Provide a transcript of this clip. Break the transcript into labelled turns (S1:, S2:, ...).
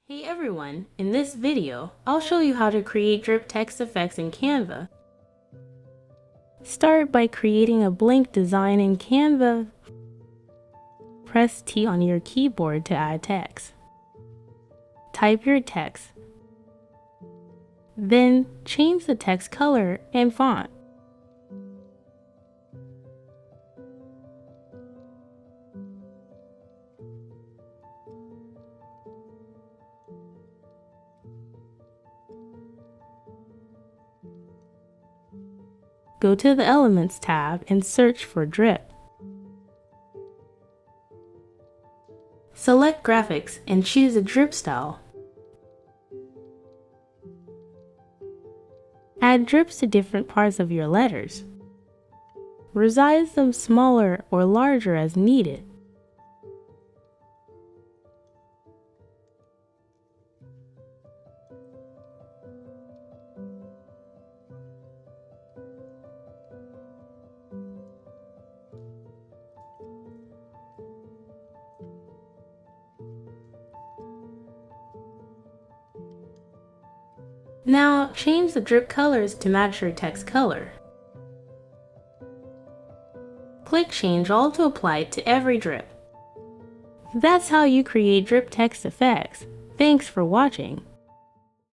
S1: Hey everyone, in this video, I'll show you how to create drip text effects in Canva. Start by creating a blank design in Canva. Press T on your keyboard to add text. Type your text. Then change the text color and font. Go to the Elements tab and search for drip. Select Graphics and choose a drip style. Add drips to different parts of your letters. Resize them smaller or larger as needed. Now, change the drip colors to match your text color. Click Change All to apply it to every drip. That's how you create drip text effects. Thanks for watching.